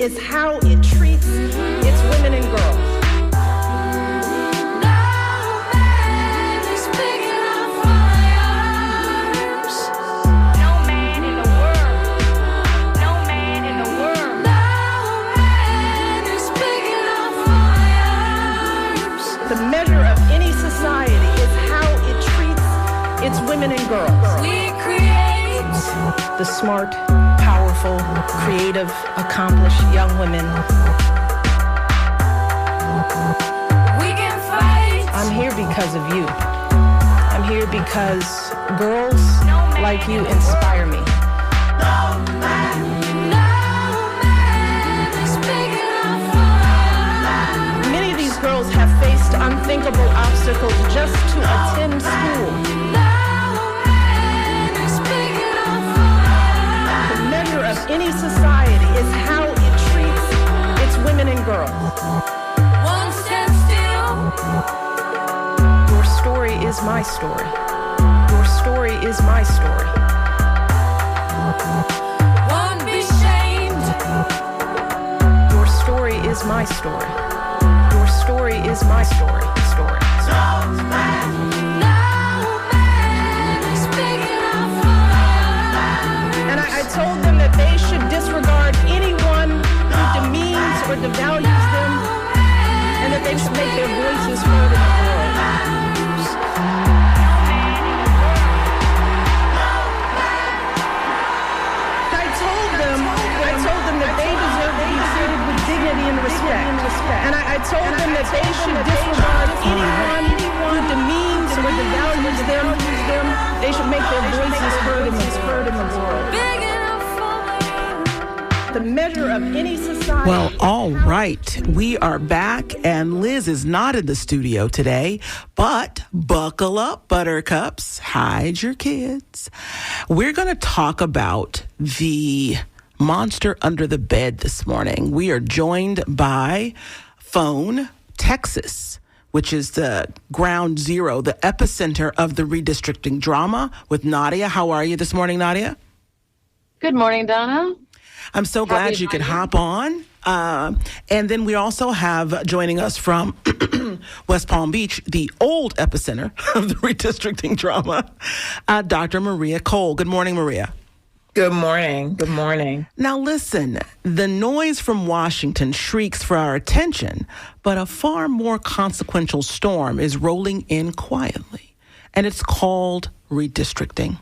is how it treats its women and girls. The measure of any society is how it treats its women and girls. We create the smart, powerful, creative, accomplished young women. We can fight. I'm here because of you. I'm here because girls like you inspire me. Many of these girls have faced unthinkable obstacles just to attend school. The measure of any society is how it treats its women and girls. One stand still. Your story is my story. Your story is my story. Won't be shamed. Your story is my story. Your story is my story. Story. No man is big enough for us. And I told them that they should disregard anyone who demeans or devalues them, and that they should make their voices heard in the world. I told them that they deserve to be treated with dignity and respect. And I told them that they should disregard anyone who demeans or devalues them. They should make their voices heard in the world. Big enough for The measure of any society. Well, all right. We are back, and Liz is not in the studio today, but buckle up, buttercups. Hide your kids. We're going to talk about the monster under the bed this morning. We are joined by phone Texas, which is the ground zero, the epicenter of the redistricting drama, with Nadia. How are you this morning, Nadia? Good morning, Donna. I'm so glad you could hop on. And then we also have joining us from West Palm Beach, the old epicenter of the redistricting drama, Dr. Maria Cole. Good morning, Maria. Good morning. Good morning. Now listen, the noise from Washington shrieks for our attention, but a far more consequential storm is rolling in quietly, and it's called redistricting.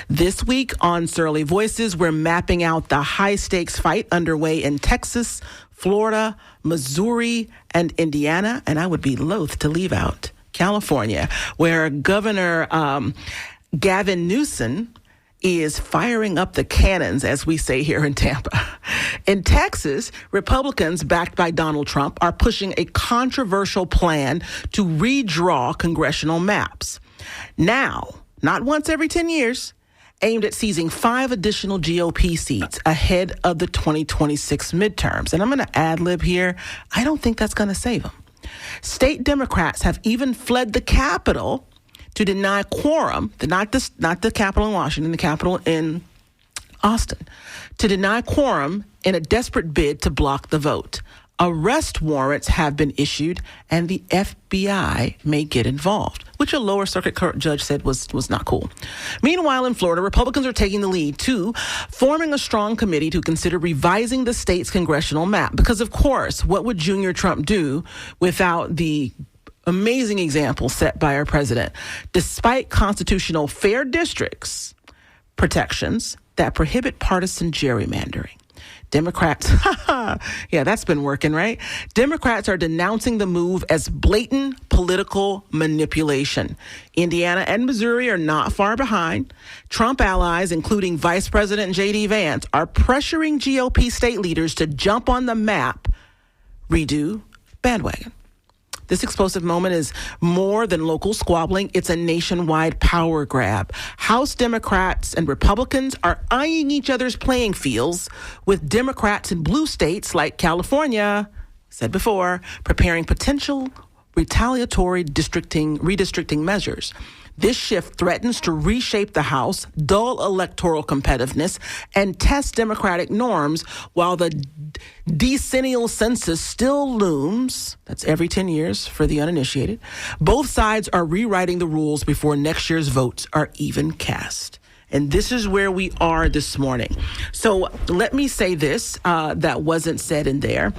This week on Surly Voices, we're mapping out the high-stakes fight underway in Texas, Florida, Missouri, and Indiana, and I would be loath to leave out California, where Governor Gavin Newsom is firing up the cannons, as we say here in Tampa. In Texas, Republicans backed by Donald Trump are pushing a controversial plan to redraw congressional maps. Now, not once every 10 years, aimed at seizing 5 additional GOP seats ahead of the 2026 midterms. And I'm going to ad-lib here. I don't think that's going to save them. State Democrats have even fled the Capitol to deny quorum, not the Capitol in Washington, the Capitol in Austin, to deny quorum in a desperate bid to block the vote. Arrest warrants have been issued, and the FBI may get involved, which a lower circuit court judge said was not cool. Meanwhile, in Florida, Republicans are taking the lead, too, forming a strong committee to consider revising the state's congressional map. Because, of course, what would Junior Trump do without the amazing example set by our president? Despite constitutional fair districts protections that prohibit partisan gerrymandering, Democrats, yeah, that's been working, right? Democrats are denouncing the move as blatant political manipulation. Indiana and Missouri are not far behind. Trump allies, including Vice President J.D. Vance, are pressuring GOP state leaders to jump on the map, redo bandwagon. This explosive moment is more than local squabbling. It's a nationwide power grab. House Democrats and Republicans are eyeing each other's playing fields, with Democrats in blue states like California, said before, preparing potential retaliatory redistricting measures. This shift threatens to reshape the House, dull electoral competitiveness, and test democratic norms while the decennial census still looms. That's every 10 years for the uninitiated. Both sides are rewriting the rules before next year's votes are even cast. And this is where we are this morning. So let me say this that wasn't said in there.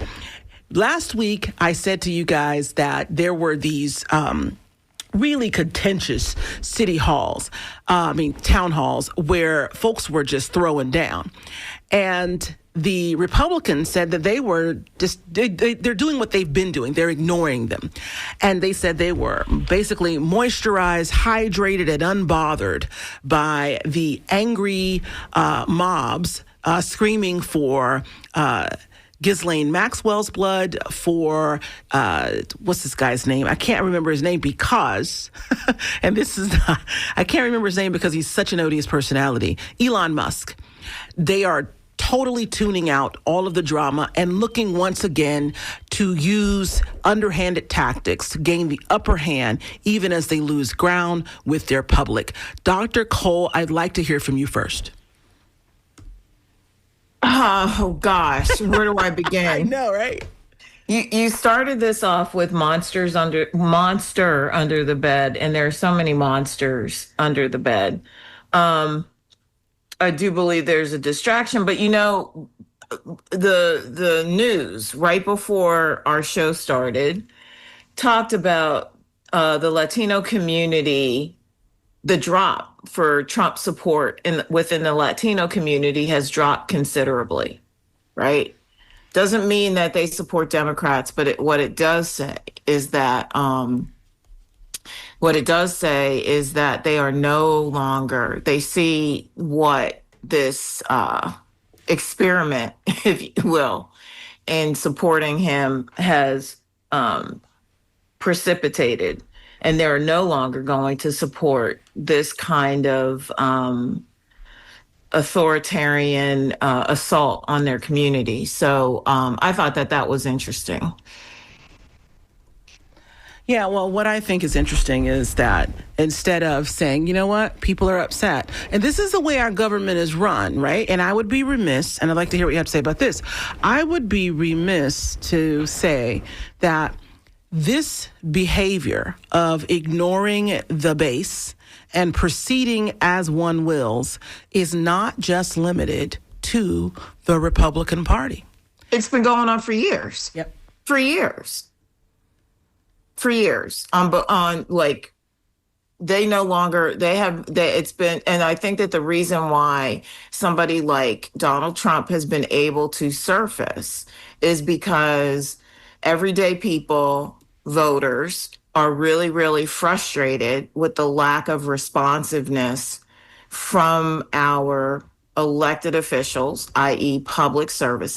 Last week, I said to you guys that there were these really contentious town halls where folks were just throwing down. And the Republicans said that they were they're doing what they've been doing. They're ignoring them. And they said they were basically moisturized, hydrated, and unbothered by the angry mobs screaming for Ghislaine Maxwell's blood, for what's this guy's name? I can't remember his name because, and this is not, I can't remember his name because he's such an odious personality. Elon Musk. They are totally tuning out all of the drama and looking once again to use underhanded tactics to gain the upper hand, even as they lose ground with their public. Dr. Cole, I'd like to hear from you first. Oh gosh, where do I begin? I know, right? You started this off with monster under the bed, and there are so many monsters under the bed. I do believe there's a distraction, but the news right before our show started talked about the Latino community. The drop for Trump support within the Latino community has dropped considerably, right? Doesn't mean that they support Democrats, but what it does say is that they are no longer, they see what this experiment, if you will, in supporting him has precipitated. And they're no longer going to support this kind of authoritarian assault on their community. So I thought that was interesting. Yeah, well, what I think is interesting is that instead of saying, you know what, people are upset, and this is the way our government is run, right? And I would be remiss, and I'd like to hear what you have to say about this. I would be remiss to say that this behavior of ignoring the base and proceeding as one wills is not just limited to the Republican Party. It's been going on for years. Yep. For years. They no longer, it's been, and I think that the reason why somebody like Donald Trump has been able to surface is because everyday people, voters, are really, really frustrated with the lack of responsiveness from our elected officials, i.e. public servants,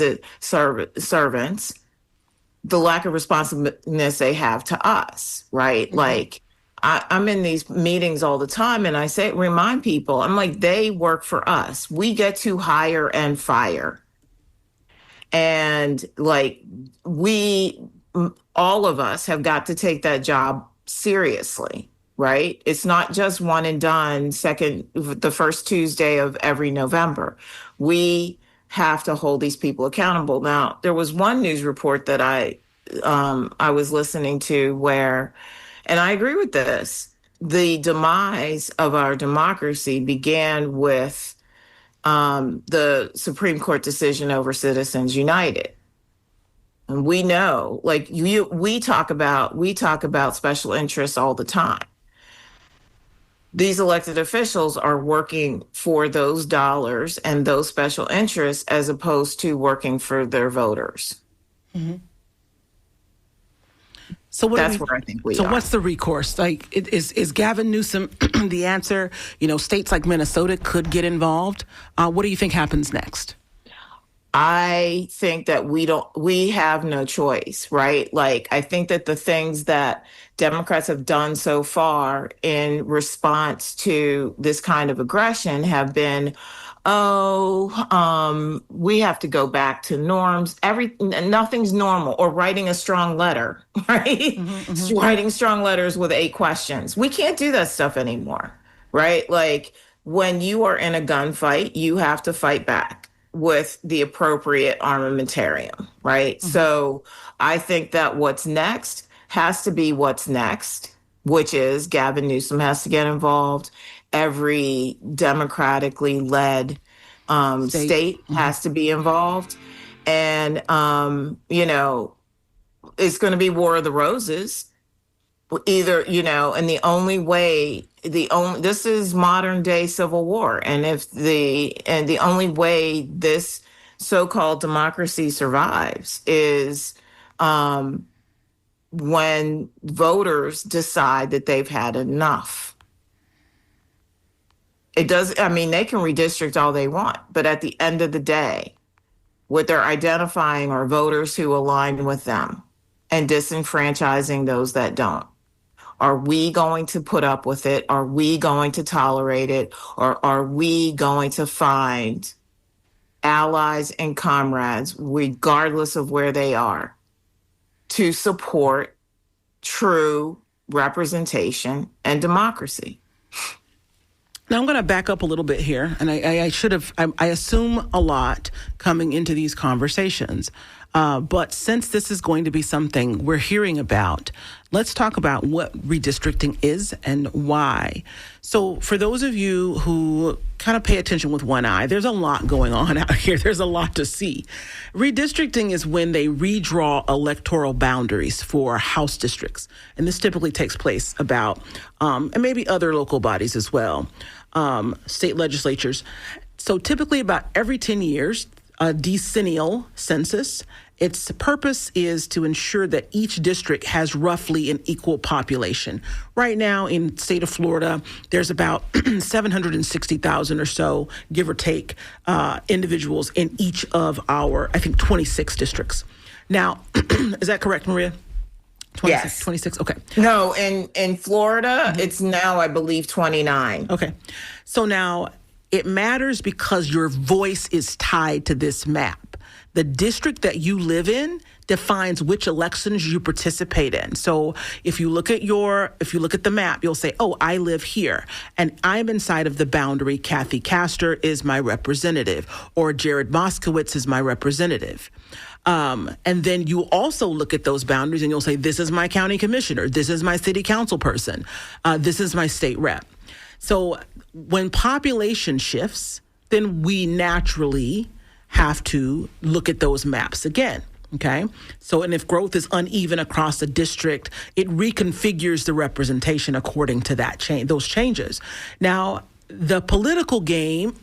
the lack of responsiveness they have to us, right? Mm-hmm. Like, I'm in these meetings all the time and I remind people, I'm like, they work for us. We get to hire and fire. And like, all of us have got to take that job seriously, right? It's not just one and done, the first Tuesday of every November. We have to hold these people accountable. Now, there was one news report that I was listening to where, and I agree with this, the demise of our democracy began with the Supreme Court decision over Citizens United. And we know, like we talk about special interests all the time. These elected officials are working for those dollars and those special interests as opposed to working for their voters. Mm-hmm. So that's where I think we are. So what's the recourse? Like, is Gavin Newsom the answer? States like Minnesota could get involved. What do you think happens next? I think that we have no choice, right? Like, I think that the things that Democrats have done so far in response to this kind of aggression have been, we have to go back to norms. Nothing's normal, or writing a strong letter, right? Writing strong letters with 8 questions. We can't do that stuff anymore, right? Like, when you are in a gunfight, you have to fight back with the appropriate armamentarium, right? So I think that what's next has to be what's next, which is Gavin Newsom has to get involved. Every democratically led state has to be involved. And, it's going to be War of the Roses. Either, and the only way, this is modern day civil war. And the only way this so-called democracy survives is when voters decide that they've had enough. They can redistrict all they want, but at the end of the day, what they're identifying are voters who align with them and disenfranchising those that don't. Are we going to put up with it? Are we going to tolerate it? Or are we going to find allies and comrades, regardless of where they are, to support true representation and democracy? Now, I'm going to back up a little bit here, and I assume a lot coming into these conversations. But since this is going to be something we're hearing about, let's talk about what redistricting is and why. So for those of you who kind of pay attention with one eye, there's a lot going on out here. There's a lot to see. Redistricting is when they redraw electoral boundaries for House districts. And this typically takes place about, and maybe other local bodies as well, state legislatures. So typically about every 10 years, a decennial census. Its purpose is to ensure that each district has roughly an equal population. Right now in the state of Florida, there's about 760,000 or so, give or take, individuals in each of our, 26 districts. Now, is that correct, Maria? 26, yes. 26, okay. No, in Florida, it's now, I believe, 29. Okay. So now, it matters because your voice is tied to this map. The district that you live in defines which elections you participate in. So if you look at the map, you'll say, oh, I live here and I'm inside of the boundary. Kathy Castor is my representative, or Jared Moskowitz is my representative. And then you also look at those boundaries and you'll say, this is my county commissioner. This is my city council person. This is my state rep. So when population shifts, then we naturally have to look at those maps again. Okay. So, and if growth is uneven across the district, it reconfigures the representation according to those changes. Now, the political game,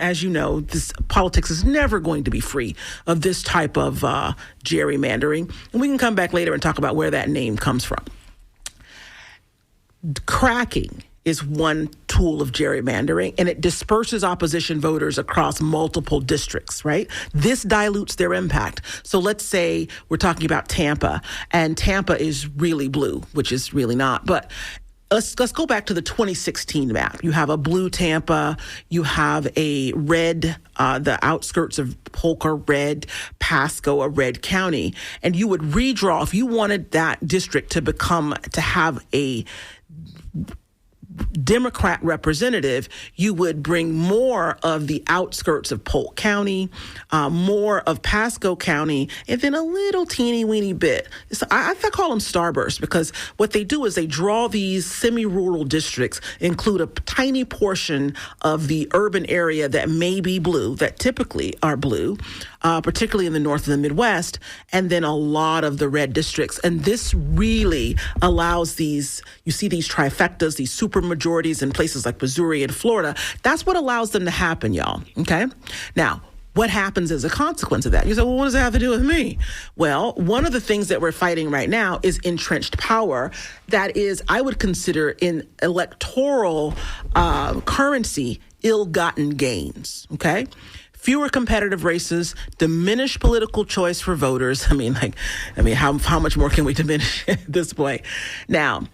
as you know, politics is never going to be free of this type of gerrymandering. And we can come back later and talk about where that name comes from. Cracking is one tool of gerrymandering, and it disperses opposition voters across multiple districts, right? This dilutes their impact. So let's say we're talking about Tampa, and Tampa is really blue, which is really not. But let's go back to the 2016 map. You have a blue Tampa, you have a red, the outskirts of Polk are red, Pasco a red county, and you would redraw if you wanted that district to have a Democrat representative, you would bring more of the outskirts of Polk County, more of Pasco County, and then a little teeny weeny bit. So I call them starbursts, because what they do is they draw these semi-rural districts, include a tiny portion of the urban area that may be blue, that typically are blue, particularly in the north and the Midwest, and then a lot of the red districts. And this really allows you see these trifectas, these super majorities in places like Missouri and Florida. That's what allows them to happen, y'all. Okay? Now, what happens as a consequence of that? You say, well, what does that have to do with me? Well, one of the things that we're fighting right now is entrenched power. That is, I would consider in electoral currency, ill-gotten gains. Okay? fewer competitive races, diminished political choice for voters. How much more can we diminish at this point? Now,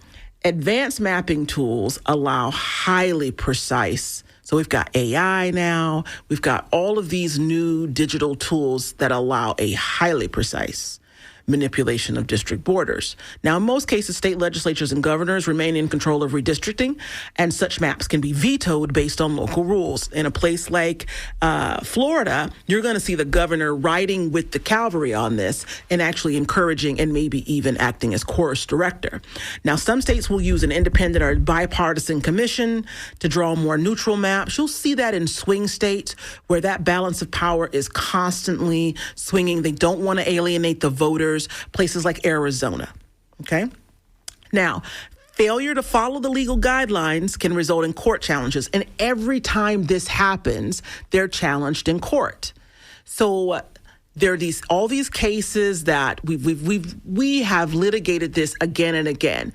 advanced mapping tools allow highly precise. So we've got AI now. We've got all of these new digital tools that allow a highly precise manipulation of district borders. Now, in most cases, state legislatures and governors remain in control of redistricting, and such maps can be vetoed based on local rules. In a place like Florida, you're going to see the governor riding with the cavalry on this and actually encouraging and maybe even acting as chorus director. Now, some states will use an independent or bipartisan commission to draw more neutral maps. You'll see that in swing states where that balance of power is constantly swinging. They don't want to alienate the voters. Places like Arizona. Okay. Now, failure to follow the legal guidelines can result in court challenges. And every time this happens, they're challenged in court. So there are all these cases that we have litigated this again and again.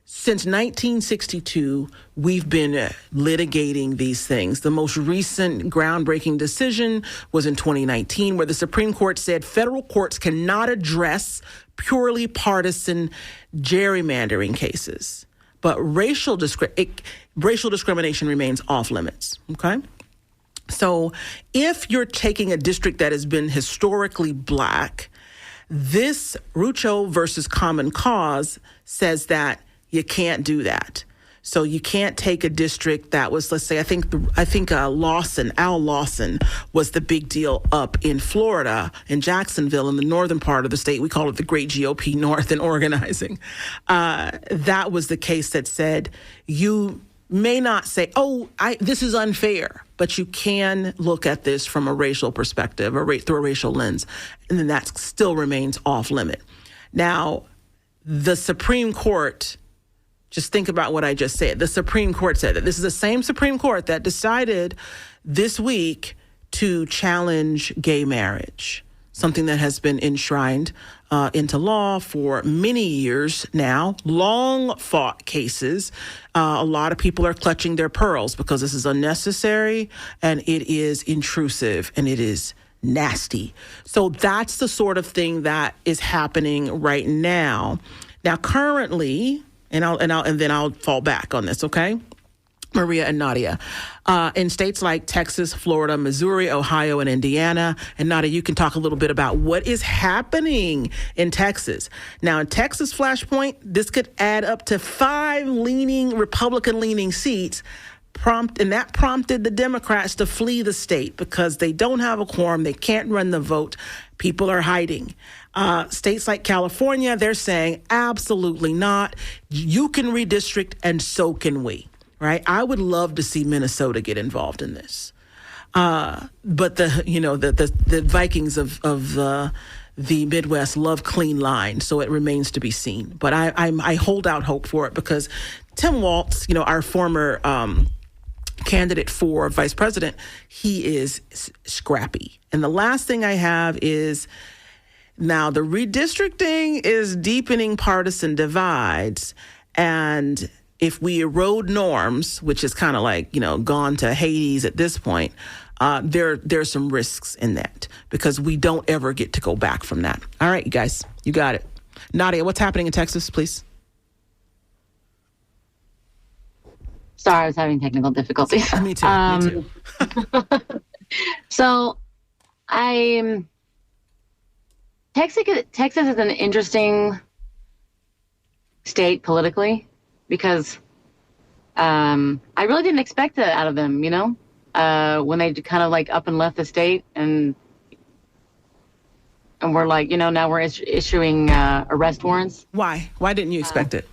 Since 1962, we've been litigating these things. The most recent groundbreaking decision was in 2019, where the Supreme Court said federal courts cannot address purely partisan gerrymandering cases, but racial discrimination remains off limits, okay? So if you're taking a district that has been historically black, this Rucho versus Common Cause says that you can't do that. So you can't take a district that was, let's say, I think Al Lawson was the big deal up in Florida, in Jacksonville, in the northern part of the state. We call it the Great GOP North in organizing. That was the case that said you may not say, this is unfair, but you can look at this from a racial perspective or through a racial lens, and then that still remains off limit. Now, the Supreme Court, just think about what I just said. The Supreme Court said that. This is the same Supreme Court that decided this week to challenge gay marriage, something that has been enshrined into law for many years now, long fought cases. A lot of people are clutching their pearls because this is unnecessary and it is intrusive and it is nasty. So that's the sort of thing that is happening right now. Now, currently, and then I'll fall back on this, okay? Maria and Nadia. In states like Texas, Florida, Missouri, Ohio, and Indiana. And Nadia, you can talk a little bit about what is happening in Texas. Now, in Texas, Flashpoint, this could add up to 5 Republican-leaning seats. And that prompted the Democrats to flee the state because they don't have a quorum. They can't run the vote. People are hiding. States like California, they're saying absolutely not. You can redistrict and so can we, right? I would love to see Minnesota get involved in this. But the Vikings of the Midwest love clean lines, so it remains to be seen. But I hold out hope for it because Tim Walz, our former candidate for vice president, he is scrappy. And the last thing I have is, now the redistricting is deepening partisan divides. And if we erode norms, which is kind of like, gone to Hades at this point, there's some risks in that because we don't ever get to go back from that. All right, you guys, you got it. Nadia, what's happening in Texas, please? Sorry, I was having technical difficulties. Me too. So Texas is an interesting state politically because I really didn't expect that out of them, when they kind of like up and left the state and we're like, now we're issuing arrest warrants. Why? Why didn't you expect it?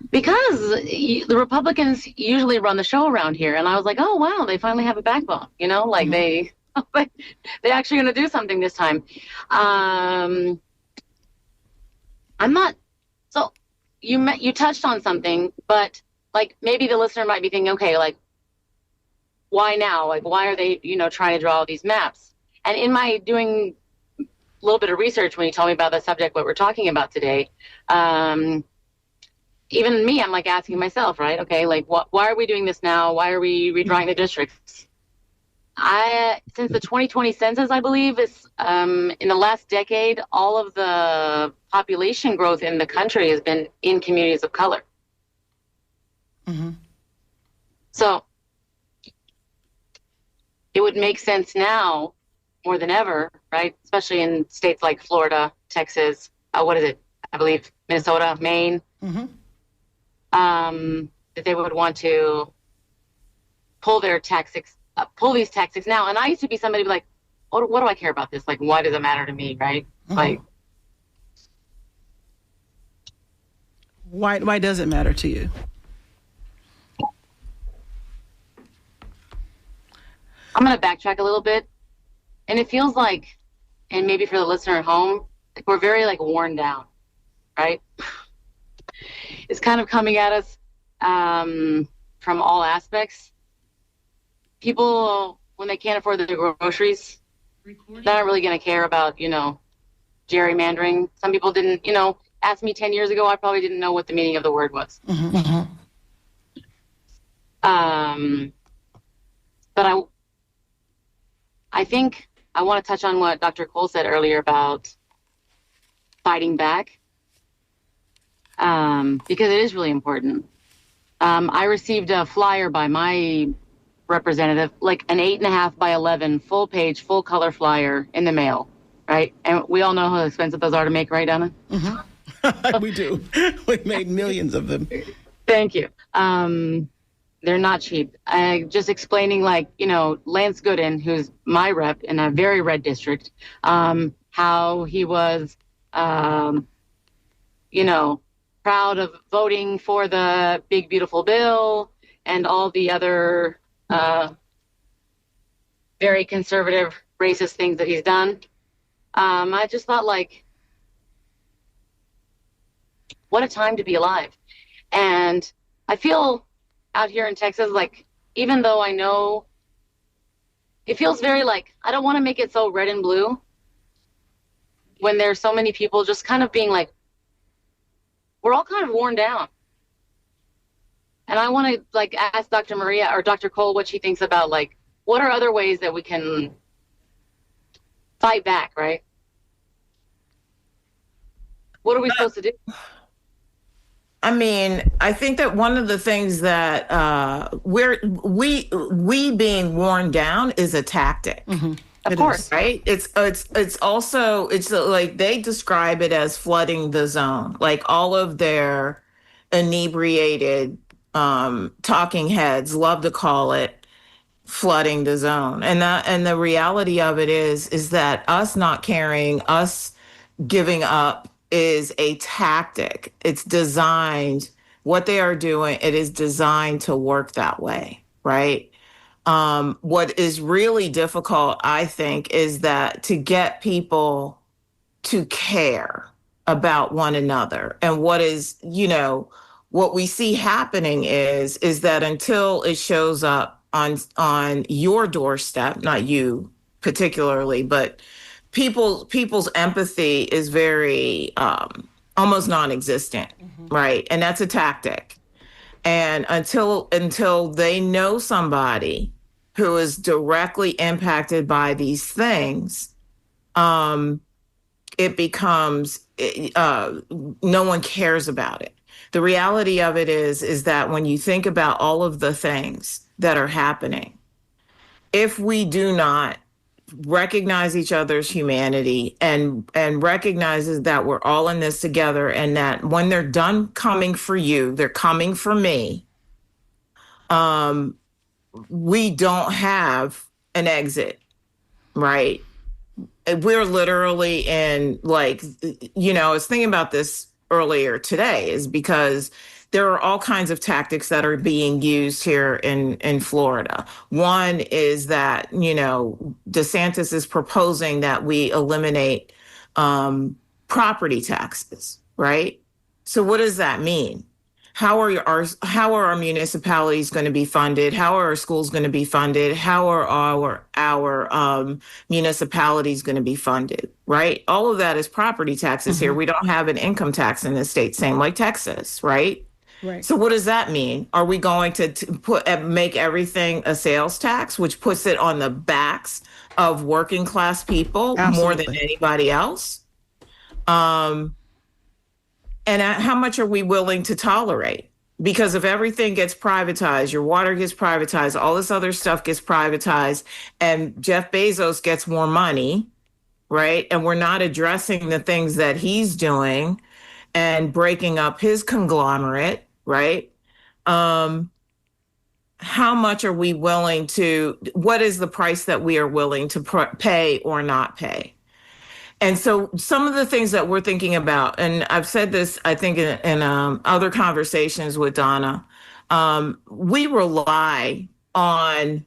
Because the Republicans usually run the show around here. And I was like, oh, wow, they finally have a backbone, they actually going to do something this time. I'm not, so you touched on something, but like maybe the listener might be thinking, okay, like why now? Like, why are they, trying to draw all these maps? And in my doing a little bit of research, when you told me about the subject, what we're talking about today, even me, I'm like asking myself, right? Okay, like why are we doing this now? Why are we redrawing the districts? Since the 2020 census, I believe, is in the last decade, all of the population growth in the country has been in communities of color. Mhm. So it would make sense now more than ever, right? Especially in states like Florida, Texas, what is it? I believe Minnesota, Maine, Mhm. that they would want to pull pull these tactics now. And I used to be somebody like, what do I care about this? Like, why does it matter to me, right? Like, Why does it matter to you? I'm going to backtrack a little bit. And it feels like, and maybe for the listener at home, like we're very like worn down, right? It's kind of coming at us from all aspects. People, when they can't afford their groceries, they're not really going to care about, gerrymandering. Some people didn't, ask me 10 years ago, I probably didn't know what the meaning of the word was. But I think I want to touch on what Dr. Cole said earlier about fighting back, because it is really important. I received a flyer by my representative, like an 8.5 by 11 full page, full color flyer in the mail, right? And we all know how expensive those are to make, right, Donna? We do. We've made millions of them. Thank you. They're not cheap. Just explaining, like, Lance Gooden, who's my rep in a very red district, how he was, proud of voting for the big, beautiful bill and all the other very conservative, racist things that he's done. I just thought, like, what a time to be alive. And I feel out here in Texas, like, even though I know it feels very like, I don't want to make it so red and blue when there's so many people just kind of being like, we're all kind of worn down. And I want to, like, ask Dr. Maria or Dr. Cole what she thinks about, like, what are other ways that we can fight back, right? What are we supposed to do? I mean, I think that one of the things that we being worn down is a tactic. Of course. Right? It's also like they describe it as flooding the zone. Like all of their inebriated talking heads love to call it flooding the zone. And the reality of it is that us not caring, us giving up is a tactic. It's designed, what they are doing, it is designed to work that way, right? What is really difficult, I think, is that to get people to care about one another. And what is, what we see happening is that until it shows up on your doorstep, not you particularly, but people's empathy is very almost non-existent, right? And that's a tactic. And until they know somebody who is directly impacted by these things, it becomes no one cares about it. The reality of it is that when you think about all of the things that are happening, if we do not recognize each other's humanity and recognizes that we're all in this together, and that when they're done coming for you, they're coming for me. We don't have an exit, right? We're literally in, like, I was thinking about this earlier today, is because there are all kinds of tactics that are being used here in Florida. One is that, DeSantis is proposing that we eliminate property taxes, right? So what does that mean? How are our municipalities going to be funded? How are our schools going to be funded? How are our municipalities going to be funded, right? All of that is property taxes here. We don't have an income tax in this state, same like Texas, right? Right. So what does that mean? Are we going to make everything a sales tax, which puts it on the backs of working class people more than Absolutely. anybody else? And how much are we willing to tolerate? Because if everything gets privatized, your water gets privatized, all this other stuff gets privatized, and Jeff Bezos gets more money, right? And we're not addressing the things that he's doing and breaking up his conglomerate, right? How much are we willing to, what is the price that we are willing to pay or not pay? And so some of the things that we're thinking about, and I've said this, I think, in other conversations with Donna, we rely on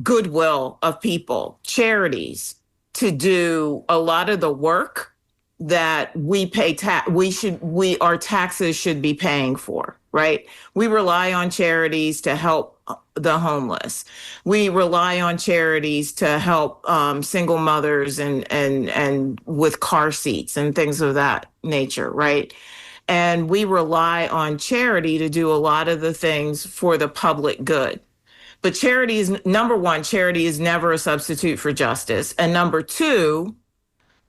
goodwill of people, charities, to do a lot of the work that we pay our taxes should be paying for, right? We rely on charities to help the homeless. We rely on charities to help single mothers and with car seats and things of that nature, right? And we rely on charity to do a lot of the things for the public good. But charity is, number one, charity is never a substitute for justice. And number two,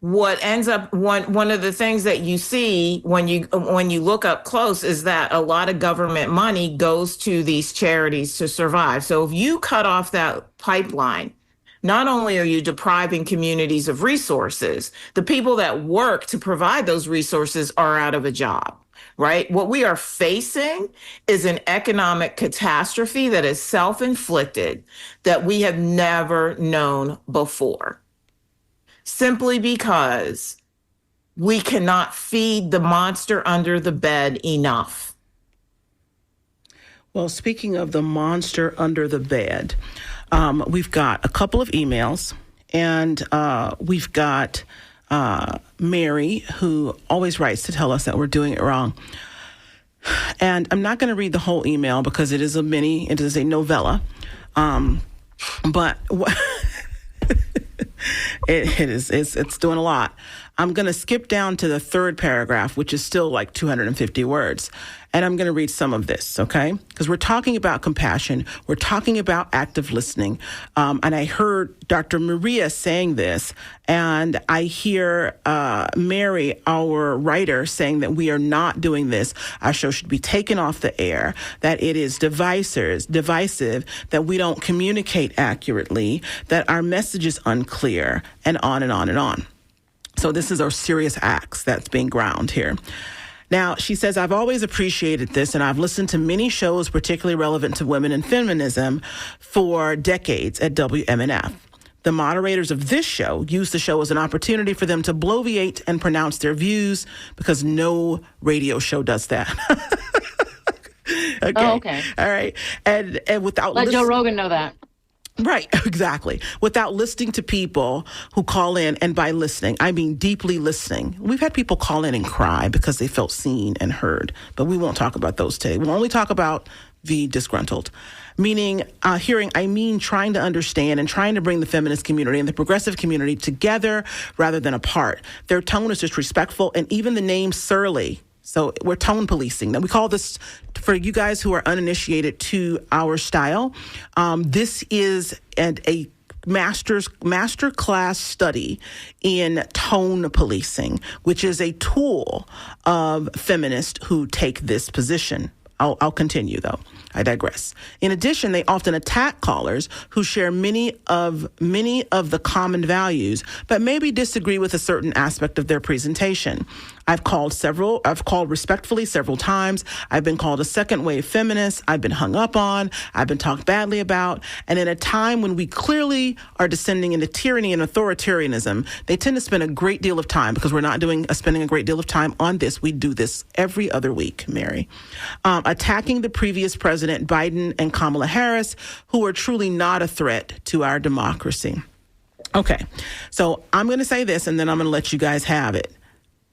what ends up one of the things that you see when you look up close is that a lot of government money goes to these charities to survive. So if you cut off that pipeline, not only are you depriving communities of resources, the people that work to provide those resources are out of a job, right? What we are facing is an economic catastrophe that is self-inflicted that we have never known before. Simply because we cannot feed the monster under the bed enough. Well, speaking of the monster under the bed, we've got a couple of emails, and we've got Mary, who always writes to tell us that we're doing it wrong. And I'm not going to read the whole email because it is a novella. But it's doing a lot. I'm going to skip down to the third paragraph, which is still like 250 words. And I'm going to read some of this, okay? Because we're talking about compassion. We're talking about active listening. And I heard Dr. Maria saying this, and I hear Mary, our writer, saying that we are not doing this. Our show should be taken off the air, that it is divisive, that we don't communicate accurately, that our message is unclear, and on and on and on. So this is our serious axe that's being ground here. Now, she says, I've always appreciated this, and I've listened to many shows particularly relevant to women and feminism for decades at WMNF. The moderators of this show use the show as an opportunity for them to bloviate and pronounce their views because no radio show does that. Okay. Oh, okay. All right. And without Let Joe Rogan know that. Right, exactly. Without listening to people who call in, and by listening, I mean deeply listening. We've had people call in and cry because they felt seen and heard, but we won't talk about those today. We'll only talk about the disgruntled. Meaning, hearing, I mean trying to understand and trying to bring the feminist community and the progressive community together rather than apart. Their tone is disrespectful, and even the name surly. So we're tone policing. Now, we call this, for you guys who are uninitiated to our style, this is a master class study in tone policing, which is a tool of feminists who take this position. I'll continue, though. I digress. In addition, they often attack callers who share many of the common values, but maybe disagree with a certain aspect of their presentation. I've called respectfully several times. I've been called a second wave feminist. I've been hung up on. I've been talked badly about. And in a time when we clearly are descending into tyranny and authoritarianism, they tend to spend a great deal of time, because we're not spending a great deal of time on this. We do this every other week, Mary. Attacking the previous President Biden and Kamala Harris, who are truly not a threat to our democracy. Okay, so I'm going to say this, and then I'm going to let you guys have it.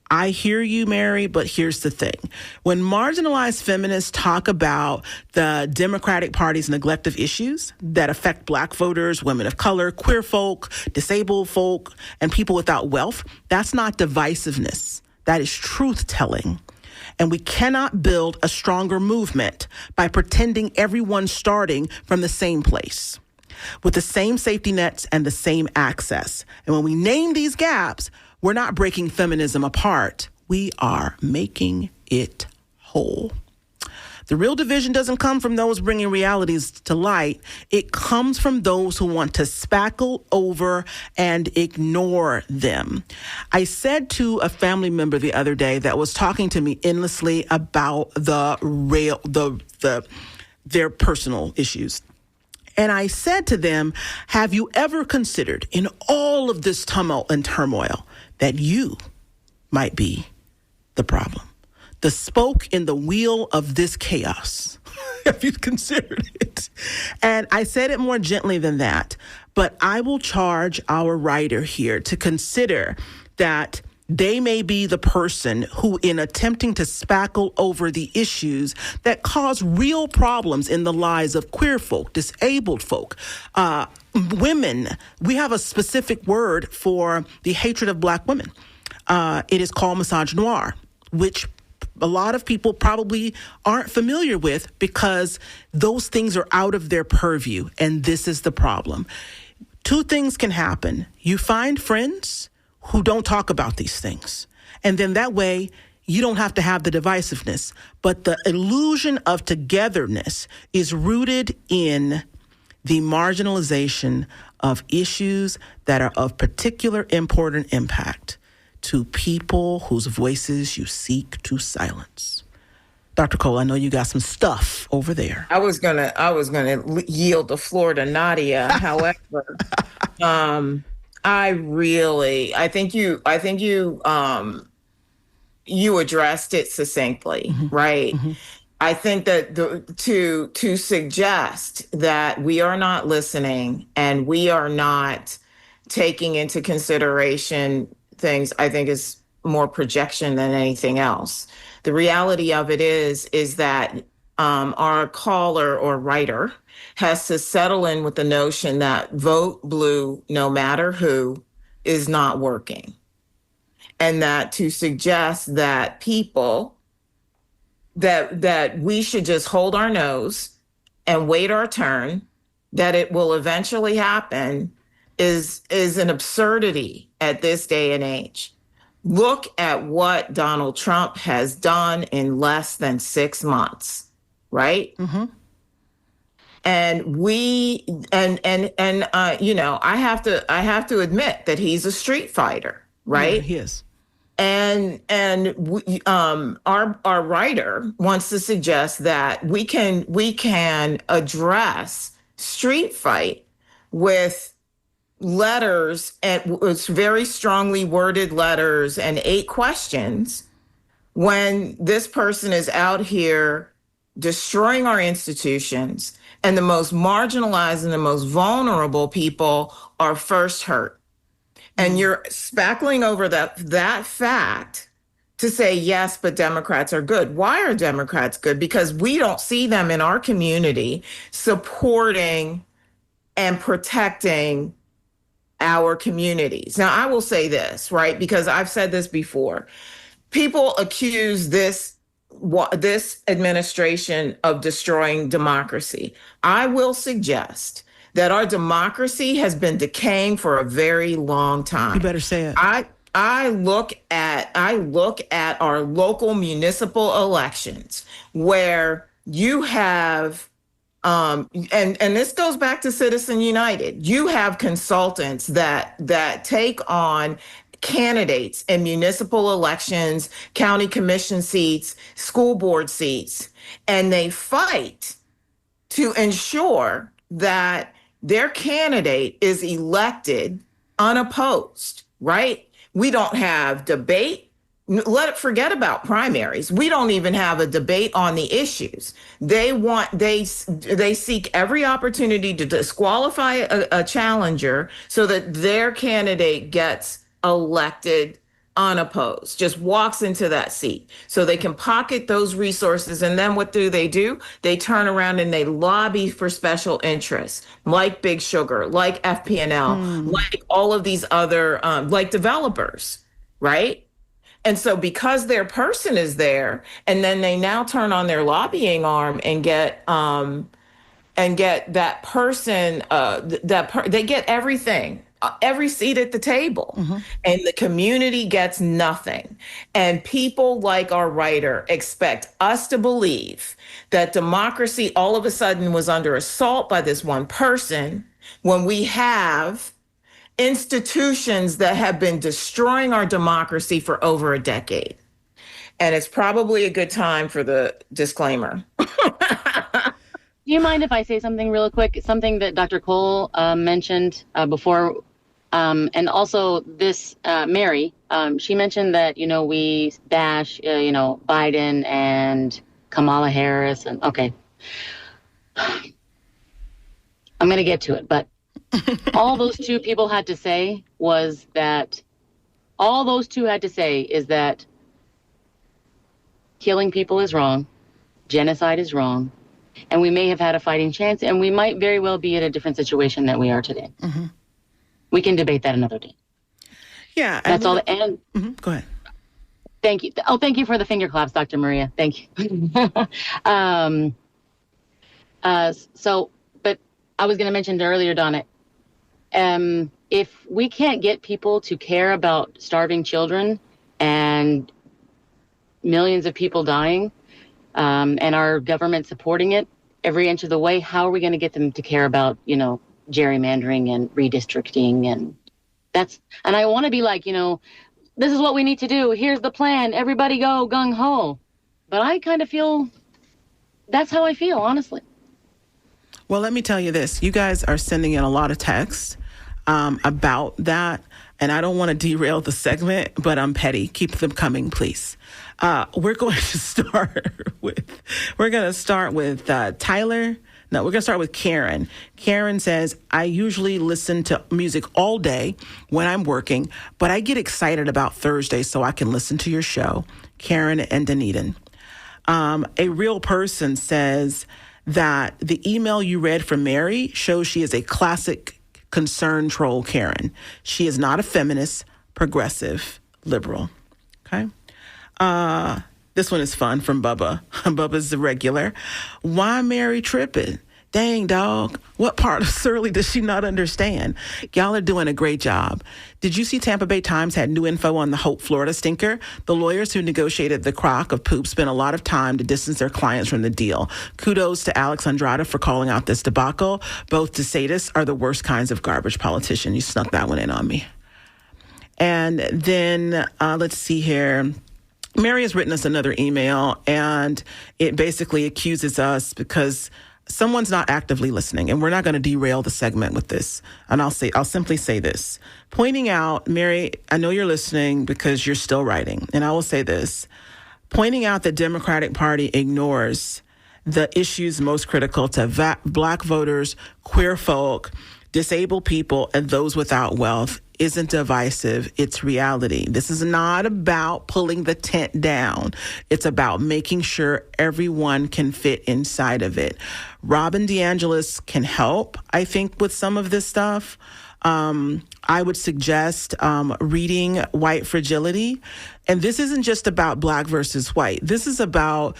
I hear you, Mary, but here's the thing. When marginalized feminists talk about the Democratic Party's neglect of issues that affect Black voters, women of color, queer folk, disabled folk, and people without wealth, that's not divisiveness. That is truth-telling. And we cannot build a stronger movement by pretending everyone's starting from the same place, with the same safety nets and the same access. And when we name these gaps, we're not breaking feminism apart. We are making it whole. The real division doesn't come from those bringing realities to light. It comes from those who want to spackle over and ignore them. I said to a family member the other day that was talking to me endlessly about their personal issues. And I said to them, have you ever considered in all of this tumult and turmoil that you might be the problem? The spoke in the wheel of this chaos. Have you considered it? And I said it more gently than that, but I will charge our writer here to consider that they may be the person who, in attempting to spackle over the issues that cause real problems in the lives of queer folk, disabled folk, women, we have a specific word for the hatred of Black women. It is called misogynoir, which a lot of people probably aren't familiar with because those things are out of their purview. And this is the problem. Two things can happen. You find friends who don't talk about these things. And then that way, you don't have to have the divisiveness. But the illusion of togetherness is rooted in the marginalization of issues that are of particular important impact to people whose voices you seek to silence. Dr. Cole, I know you got some stuff over there. I was gonna yield the floor to Nadia. However, I think you addressed it succinctly, right? Mm-hmm. I think that to suggest that we are not listening and we are not taking into consideration things, I think is more projection than anything else. The reality of it is that our caller or writer has to settle in with the notion that vote blue no matter who is not working. And that to suggest that people, that we should just hold our nose and wait our turn, that it will eventually happen is an absurdity at this day and age. Look at what Donald Trump has done in less than 6 months, right? Mm-hmm. And I have to admit that he's a street fighter, right? Yeah, he is. And our writer wants to suggest that we can address street fight with letters, and it's very strongly worded letters and 8 questions, when this person is out here destroying our institutions and the most marginalized and the most vulnerable people are first hurt. And you're spackling over that fact to say, yes, but Democrats are good. Why are Democrats good? Because we don't see them in our community supporting and protecting our communities. Now, I will say this, right? Because I've said this before. People accuse this administration of destroying democracy. I will suggest that our democracy has been decaying for a very long time. You better say it. I look at our local municipal elections where you have and this goes back to Citizen United. You have consultants that take on candidates in municipal elections, county commission seats, school board seats, and they fight to ensure that their candidate is elected unopposed, right? We don't have debate. Forget about primaries. We don't even have a debate on the issues. They seek every opportunity to disqualify a challenger so that their candidate gets elected unopposed, just walks into that seat so they can pocket those resources. And then what do? They turn around and they lobby for special interests like Big Sugar, like FP&L, like all of these other, like developers, right? And so because their person is there, and then they now turn on their lobbying arm and get that person, they get everything, every seat at the table, and the community gets nothing. And people like our writer expect us to believe that democracy all of a sudden was under assault by this one person when we have institutions that have been destroying our democracy for over a decade. And it's probably a good time for the disclaimer. Do you mind if I say something real quick? Something that Dr. Cole mentioned before, and also this Mary, she mentioned that we bash Biden and Kamala Harris, and okay, I'm gonna get to it, but all those two people had to say is that killing people is wrong, genocide is wrong. And we may have had a fighting chance, and we might very well be in a different situation than we are today. Mm-hmm. We can debate that another day. Yeah. That's all. And go ahead. Thank you. Oh, thank you for the finger claps, Dr. Maria. Thank you. But I was going to mention earlier, Donna, if we can't get people to care about starving children and millions of people dying, and our government supporting it every inch of the way, how are we going to get them to care about, gerrymandering and redistricting? And I want to be like, this is what we need to do. Here's the plan. Everybody go gung ho. But I kind of feel that's how I feel, honestly. Well, let me tell you this. You guys are sending in a lot of texts about that. And I don't want to derail the segment, but I'm petty. Keep them coming, please. We're going to start with Tyler. No, we're going to start with Karen. Karen says, I usually listen to music all day when I'm working, but I get excited about Thursday so I can listen to your show. Karen and Dunedin. A real person says that the email you read from Mary shows she is a classic concern troll Karen. She is not a feminist, progressive, liberal. Okay. This one is fun from Bubba. Bubba's the regular. Why Mary tripping? Dang, dog. What part of Surly does she not understand? Y'all are doing a great job. Did you see Tampa Bay Times had new info on the Hope, Florida stinker? The lawyers who negotiated the crock of poop spent a lot of time to distance their clients from the deal. Kudos to Alex Andrade for calling out this debacle. Both DeSantis are the worst kinds of garbage politician. You snuck that one in on me. And then let's see here. Mary has written us another email, and it basically accuses us because someone's not actively listening, and we're not going to derail the segment with this. And I'll simply say this, pointing out, Mary, I know you're listening because you're still writing, and I will say this, pointing out the Democratic Party ignores the issues most critical to Black voters, queer folk, disabled people, and those without wealth isn't divisive, it's reality. This is not about pulling the tent down. It's about making sure everyone can fit inside of it. Robin DeAngelis can help, I think, with some of this stuff. I would suggest reading White Fragility. And this isn't just about Black versus white. This is about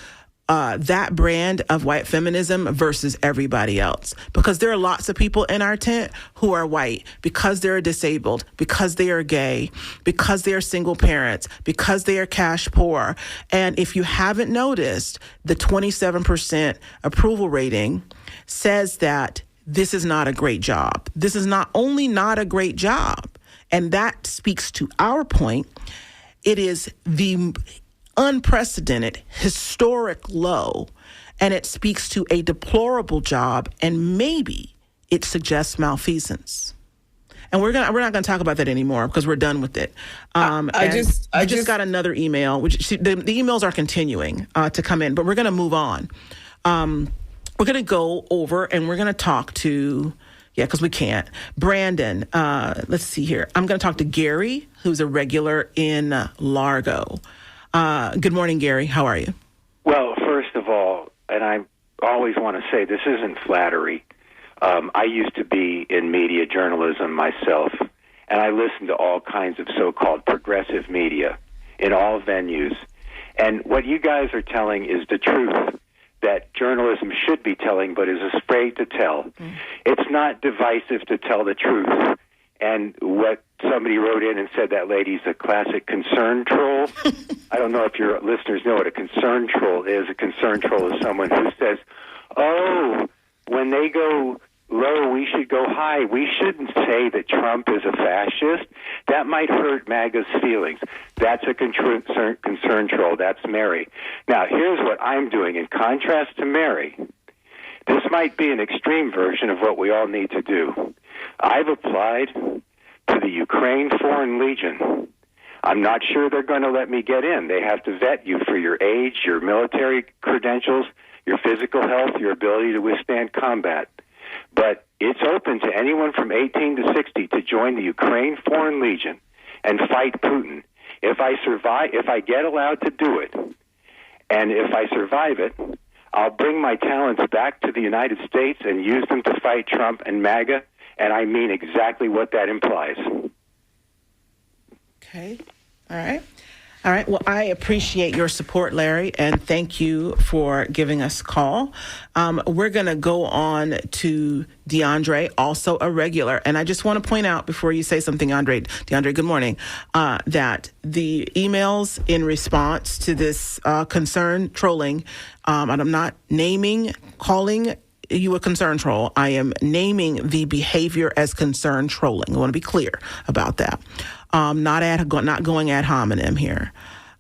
that brand of white feminism versus everybody else. Because there are lots of people in our tent who are white because they're disabled, because they are gay, because they are single parents, because they are cash poor. And if you haven't noticed, the 27% approval rating says that this is not a great job. This is not only not a great job, and that speaks to our point, it is the unprecedented, historic low, and it speaks to a deplorable job, and maybe it suggests malfeasance. And we're not going to talk about that anymore because we're done with it. I just got another email, which the emails are continuing to come in, but we're going to move on. We're going to go over and we're going to talk to, because we can't. Brandon, let's see here. I'm going to talk to Gary, who's a regular in Largo. Good morning, Gary. How are you? Well, first of all, and I always want to say this isn't flattery. I used to be in media journalism myself, and I listened to all kinds of so-called progressive media. in all venues. And what you guys are telling is the truth that journalism should be telling but is afraid to tell. It's not divisive to tell the truth. And what somebody wrote in and said that lady's a classic concern troll. I don't know if your listeners know what a concern troll is. A concern troll is someone who says, oh, when they go low, we should go high. We shouldn't say that Trump is a fascist. That might hurt MAGA's feelings. That's a concern troll. That's Mary. Now, here's what I'm doing. In contrast to Mary, this might be an extreme version of what we all need to do. I've applied to the Ukraine Foreign Legion. I'm not sure they're going to let me get in. They have to vet you for your age, your military credentials, your physical health, your ability to withstand combat. But it's open to anyone from 18 to 60 to join the Ukraine Foreign Legion and fight Putin. If I survive, if I get allowed to do it, and if I survive it, I'll bring my talents back to the United States and use them to fight Trump and MAGA, and I mean exactly what that implies. Okay. All right. All right. Well, I appreciate your support, Larry, and thank you for giving us a call. We're going to go on to DeAndre, also a regular. And I just want to point out before you say something, DeAndre, good morning, that the emails in response to this concern trolling, and I'm not calling you a concern troll. I am naming the behavior as concern trolling. I want to be clear about that. Not going ad hominem here.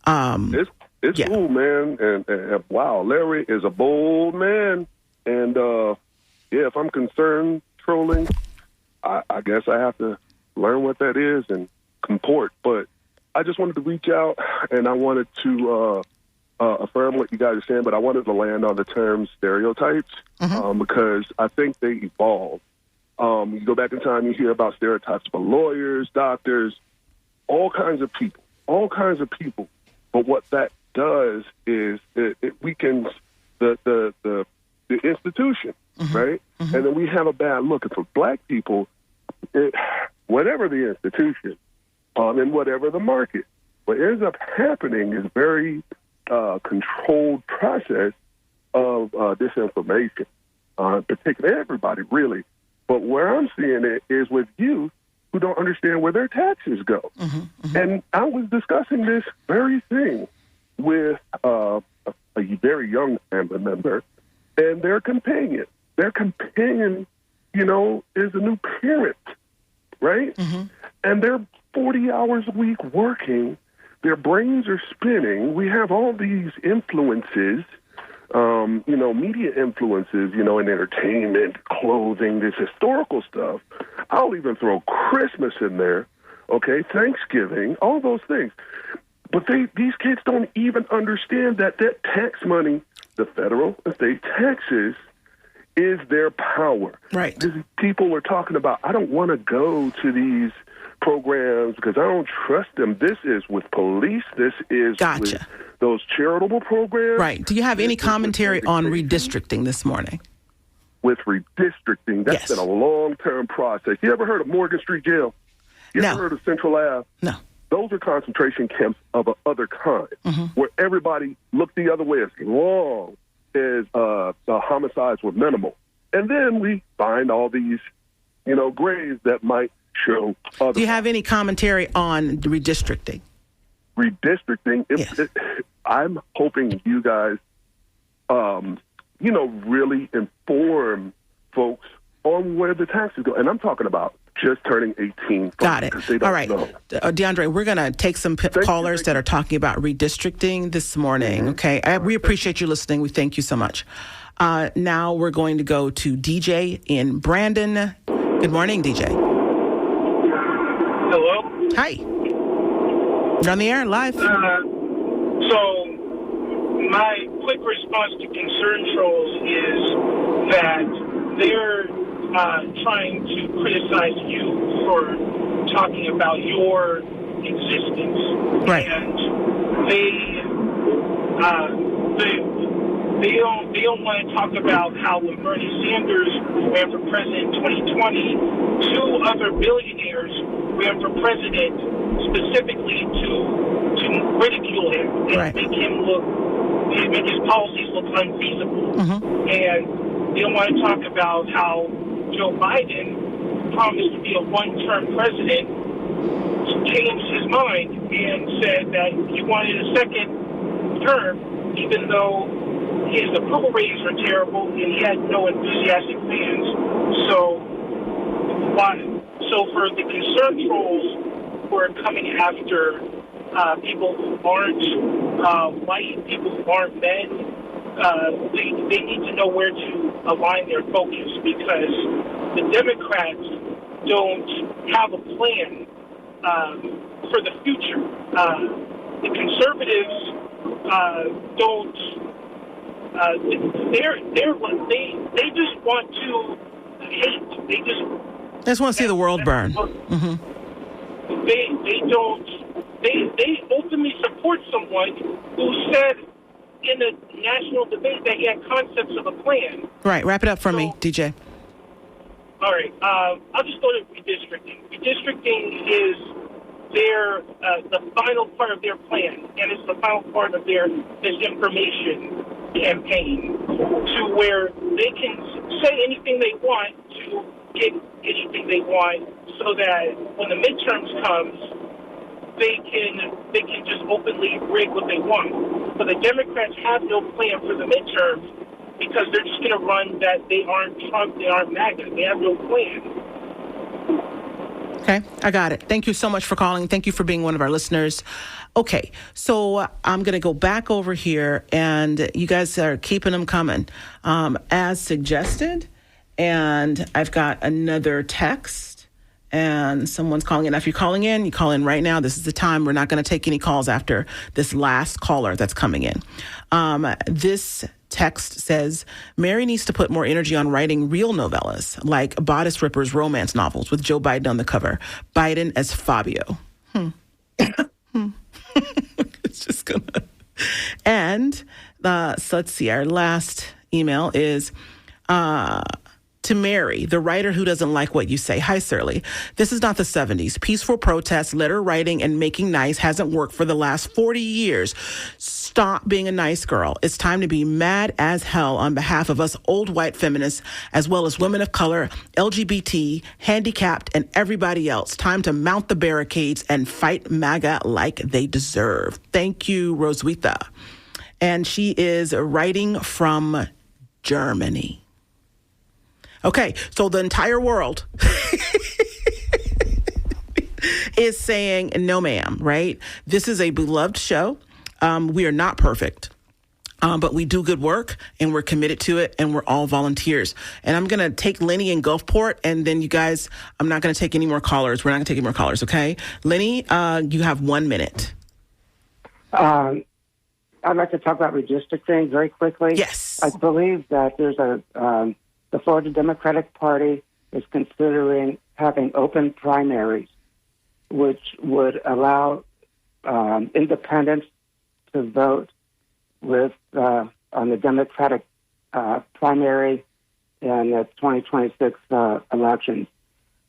It's yeah. cool, man. And wow, Larry is a bold man. And if I'm concerned trolling, I guess I have to learn what that is and comport. But I just wanted to reach out, and I wanted to affirm what you guys are saying, but I wanted to land on the term stereotypes because I think they evolve. You go back in time, you hear about stereotypes for lawyers, doctors, all kinds of people. But what that does is it weakens the institution, right? And then we have a bad look. And for black people, whatever the institution, and whatever the market, what ends up happening is very controlled process of disinformation, particularly everybody, really. But where I'm seeing it is with youth who don't understand where their taxes go. And I was discussing this very thing with a very young family member and their companion. Their companion, is a new parent, right? And they're 40 hours a week working. Their brains are spinning. We have all these influences, media influences, in entertainment, clothing, this historical stuff. I'll even throw Christmas in there, okay, Thanksgiving, all those things. But these kids don't even understand that tax money, the federal and state taxes, is their power. Right. People are talking about, I don't want to go to these programs because I don't trust them. This is with police. This is with those charitable programs. Right. Do you have any commentary on redistricting this morning? With redistricting, that's been a long-term process. You ever heard of Morgan Street Jail? You ever heard of Central Ave? No. Those are concentration camps of a other kind, where everybody looked the other way as long as the homicides were minimal. And then we find all these, graves that might show other. Do you have any commentary on redistricting? Redistricting? I'm hoping you guys, really inform folks on where the taxes go. And I'm talking about just turning 18. Got it. All right. DeAndre, we're going to take some callers that are talking about redistricting this morning. Okay. We appreciate you listening. We thank you so much. Now we're going to go to DJ in Brandon. Good morning, DJ. Hello. Hi. You're on the air live. So my quick response to concern trolls is that they're trying to criticize you for talking about your existence. Right. And they don't want to talk about how when Bernie Sanders ran for president in 2020, two other billionaires ran for president specifically to to ridicule him and Right. make his policies look unfeasible. And they don't want to talk about how Joe Biden promised to be a one-term president, changed his mind and said that he wanted a second term, even though his approval ratings were terrible and he had no enthusiastic fans. So for the concern trolls who are coming after people who aren't white, people who aren't men, they need to know where to align their focus, because the Democrats don't have a plan for the future. The conservatives don't. They just want to hate. They just want to see the world burn. They don't. They ultimately support someone who said in a national debate that he had concepts of a plan. Right. Wrap it up for me, DJ. All right. I'll just go to redistricting. Redistricting is the final part of their plan, and it's the final part of their disinformation campaign, to where they can say anything they want to get anything they want, so that when the midterms comes, they can just openly rig what they want. But the Democrats have no plan for the midterms, because they're just going to run that they aren't Trump, they aren't MAGA. They have no plan. Okay, I got it. Thank you so much for calling. Thank you for being one of our listeners. Okay, so I'm going to go back over here, and you guys are keeping them coming as suggested. And I've got another text, and someone's calling in. Now, if you're calling in, you call in right now. This is the time. We're not going to take any calls after this last caller that's coming in. This text says, Mary needs to put more energy on writing real novellas, like Bodice Ripper's romance novels with Joe Biden on the cover. Biden as Fabio. It's just gonna. And so let's see, our last email is to Mary, the writer who doesn't like what you say. Hi, Surly. This is not the 70s. Peaceful protest, letter writing, and making nice hasn't worked for the last 40 years. Stop being a nice girl. It's time to be mad as hell on behalf of us old white feminists, as well as women of color, LGBT, handicapped, and everybody else. Time to mount the barricades and fight MAGA like they deserve. Thank you, Roswitha. And she is writing from Germany. Okay, so the entire world is saying, no, ma'am, right? This is a beloved show. We are not perfect, but we do good work, and we're committed to it, and we're all volunteers. And I'm going to take Lenny in Gulfport, and then you guys, I'm not going to take any more callers. We're not going to take any more callers, okay? Lenny, you have 1 minute. I'd like to talk about redistricting very quickly. Yes. I believe that there's the Florida Democratic Party is considering having open primaries, which would allow independents to vote on the Democratic primary in the 2026 elections.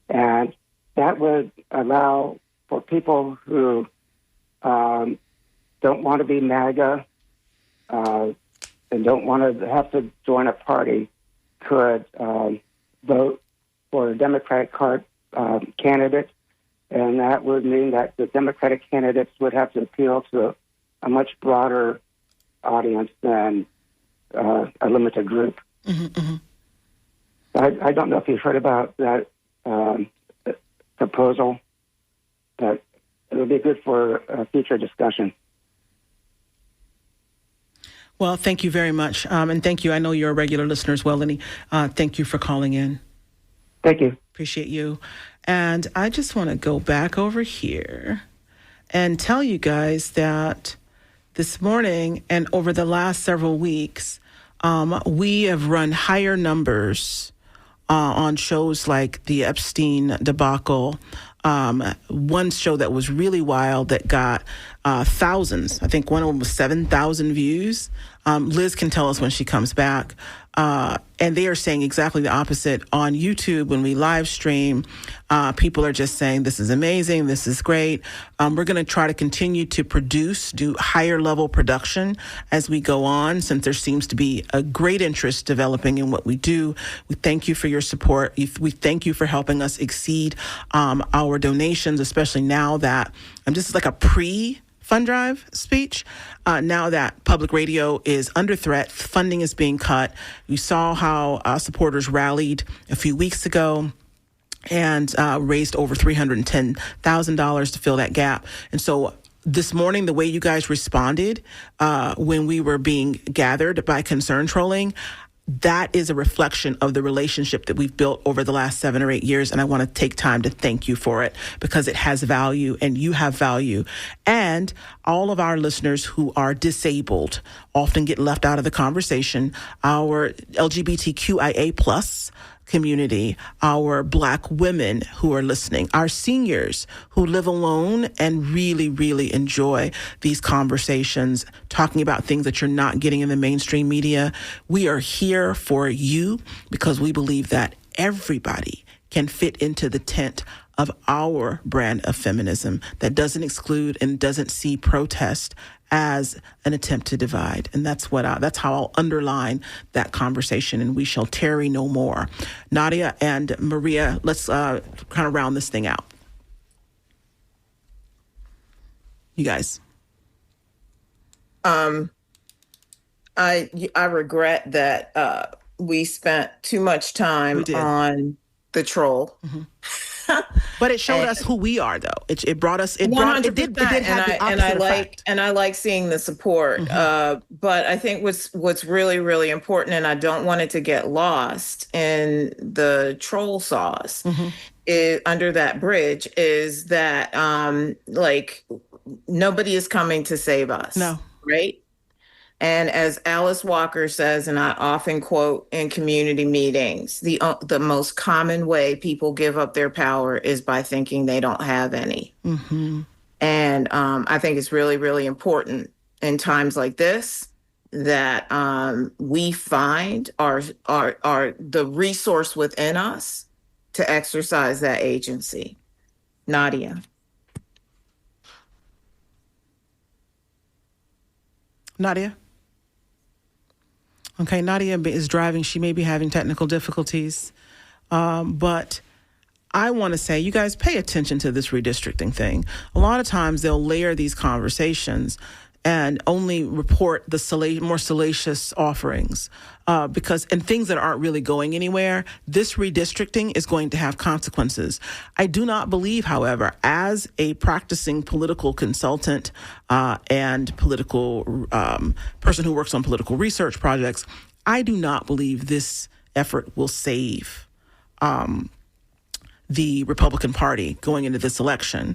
And that would allow for people who don't want to be MAGA and don't want to have to join a party could vote for a Democratic candidate, and that would mean that the Democratic candidates would have to appeal to a much broader audience than a limited group. I don't know if you've heard about that proposal, but it would be good for a future discussion. Well, thank you very much. And thank you. I know you're a regular listener as well, Lenny. Thank you for calling in. Thank you. Appreciate you. And I just want to go back over here and tell you guys that this morning and over the last several weeks, we have run higher numbers on shows like the Epstein debacle, one show that was really wild that got thousands. I think one of them was 7,000 views. Liz can tell us when she comes back. And they are saying exactly the opposite on YouTube when we live stream. People are just saying, this is amazing, this is great. We're going to try to continue to do higher level production as we go on, since there seems to be a great interest developing in what we do. We thank you for your support. We thank you for helping us exceed our donations, especially now that this is like a fund drive speech. Now that public radio is under threat, funding is being cut. You saw how supporters rallied a few weeks ago and raised over $310,000 to fill that gap. And so this morning, the way you guys responded when we were being gathered by Concern Trolling, that is a reflection of the relationship that we've built over the last 7 or 8 years. And I want to take time to thank you for it, because it has value and you have value. And all of our listeners who are disabled often get left out of the conversation. Our LGBTQIA plus community, our Black women who are listening, our seniors who live alone and really, really enjoy these conversations, talking about things that you're not getting in the mainstream media. We are here for you because we believe that everybody can fit into the tent of our brand of feminism that doesn't exclude and doesn't see protest as an attempt to divide. And that's how I'll underline that conversation, and we shall tarry no more. Nadia and Maria, let's kind of round this thing out. You guys. I regret that we spent too much time on the troll. Mm-hmm. But it showed us who we are, though. It brought us. It 100%. Did have the opposite effect. I like seeing the support. Mm-hmm. But I think what's really, really important, and I don't want it to get lost in the troll sauce, Mm-hmm. is under that bridge, is that nobody is coming to save us. No. Right? And as Alice Walker says, and I often quote in community meetings, the most common way people give up their power is by thinking they don't have any. Mm-hmm. And I think it's really, really important in times like this that we find our the resource within us to exercise that agency. Nadia. Okay, Nadia is driving. She may be having technical difficulties. But I want to say, you guys pay attention to this redistricting thing. A lot of times they'll layer these conversations and only report the more salacious offerings and things that aren't really going anywhere. This redistricting is going to have consequences. I do not believe, however, as a practicing political consultant and political person who works on political research projects, I do not believe this effort will save the Republican Party going into this election.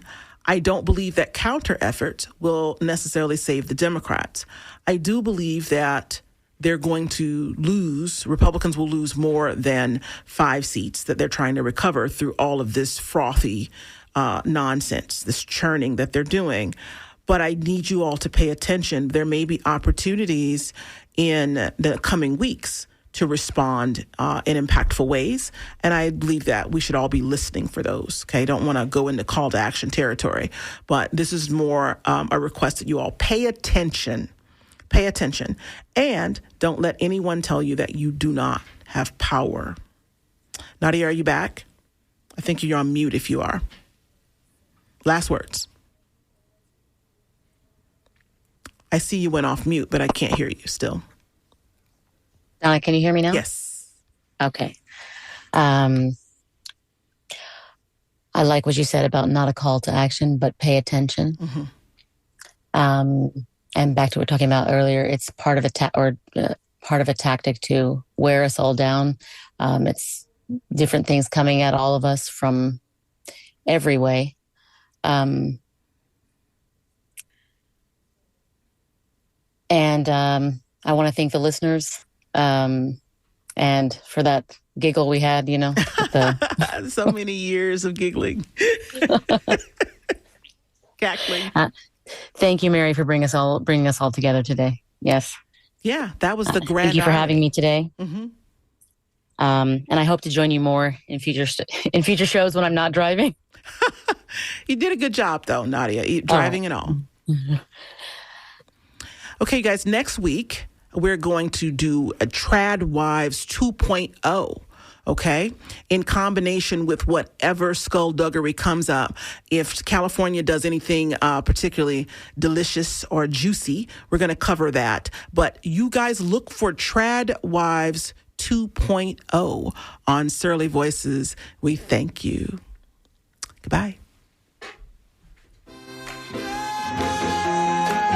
I don't believe that counter efforts will necessarily save the Democrats. I do believe that they're going to Republicans will lose more than 5 seats that they're trying to recover through all of this frothy nonsense, this churning that they're doing. But I need you all to pay attention. There may be opportunities in the coming weeks to respond in impactful ways. And I believe that we should all be listening for those. Okay, don't want to go into call to action territory, but this is more a request that you all pay attention, and don't let anyone tell you that you do not have power. Nadia, are you back? I think you're on mute if you are. Last words. I see you went off mute, but I can't hear you still. Donna, can you hear me now? Yes. Okay. I like what you said about not a call to action, but pay attention. Mm-hmm. And back to what we were talking about earlier, it's part of a tactic to wear us all down. It's different things coming at all of us from every way. And I want to thank the listeners and for that giggle we had, So many years of giggling. Cackling. Thank you, Mary, for bringing us all together today. Yes. Yeah, that was the grand. Thank you for having me today. Mm-hmm. And I hope to join you more in future shows when I'm not driving. You did a good job, though, Nadia, driving and all. Okay, guys, next week, we're going to do a Trad Wives 2.0. Okay, in combination with whatever skullduggery comes up. If California does anything particularly delicious or juicy, we're going to cover that. But you guys look for Trad Wives 2.0 on Surly Voices. We thank you. Goodbye.